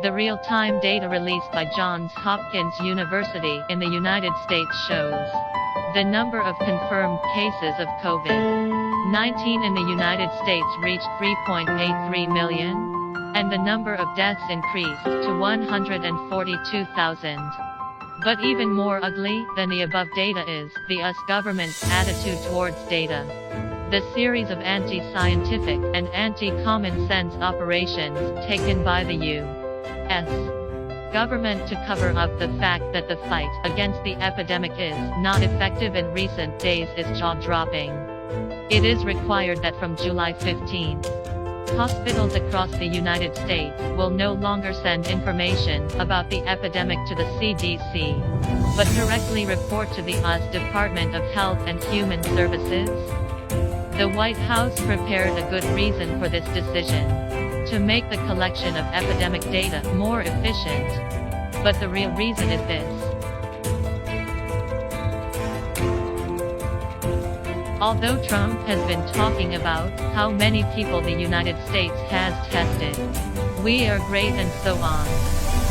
The real-time data released by Johns Hopkins University in the United States shows the number of confirmed cases of COVID-19 in the United States reached 3.83 million, and the number of deaths increased to 142,000. But even more ugly than the above data is the US government's attitude towards data. The series of anti-scientific and anti-common sense operations taken by the U.S. government to cover up the fact that the fight against the epidemic is not effective in recent days is jaw-dropping. It is required that from July 15, hospitals across the United States will no longer send information about the epidemic to the CDC, but directly report to the US Department of Health and Human Services. The White House prepared a good reason for this decision: to make the collection of epidemic data more efficient. But the real reason is this. Although Trump has been talking about how many people the United States has tested, we are great and so on,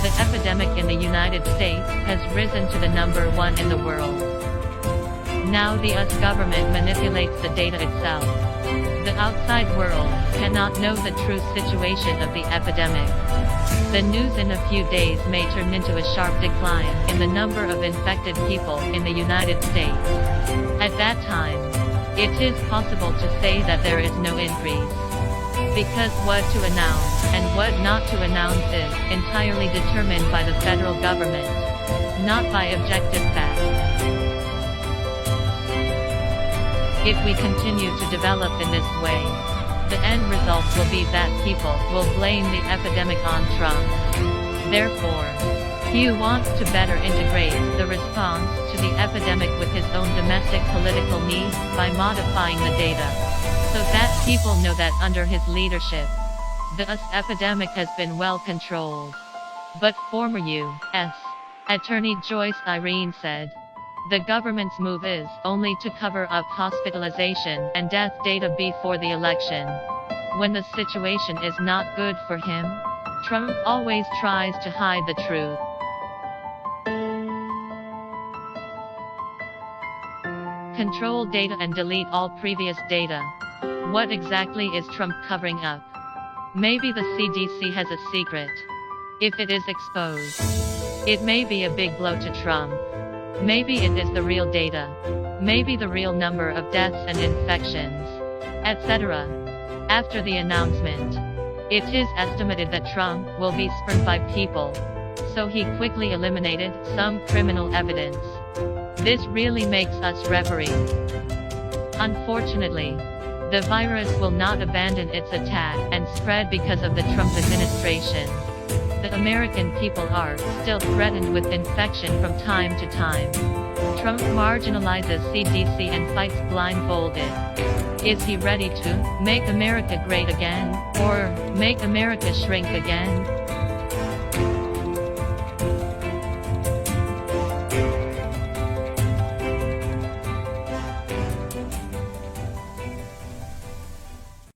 the epidemic in the United States has risen to the number 1 in the world. Now the US government manipulates the data itself. The outside world cannot know the true situation of the epidemic. The news in a few days may turn into a sharp decline in the number of infected people in the United States. At that time, it is possible to say that there is no increase. Because what to announce and what not to announce is entirely determined by the federal government, not by objective facts. If we continue to develop in this way, the end result will be that people will blame the epidemic on Trump. Therefore, he wants to better integrate the response to the epidemic with his own domestic political needs by modifying the data, so that people know that under his leadership, the US epidemic has been well controlled. But former U.S. Attorney Joyce Irene said, the government's move is only to cover up hospitalization and death data before the election. When the situation is not good for him, Trump always tries to hide the truth. Control data and delete all previous data. What exactly is Trump covering up? Maybe the CDC has a secret. If it is exposed, it may be a big blow to Trump. Maybe it is the real data. Maybe the real number of deaths and infections, etc. After the announcement, it is estimated that Trump will be spurned by people, so he quickly eliminated some criminal evidence. This really makes us reverie. Unfortunately, the virus will not abandon its attack and spread because of the Trump administration. The American people are still threatened with infection from time to time. Trump marginalizes CDC and fights blindfolded. Is he ready to make America great again, or make America shrink again?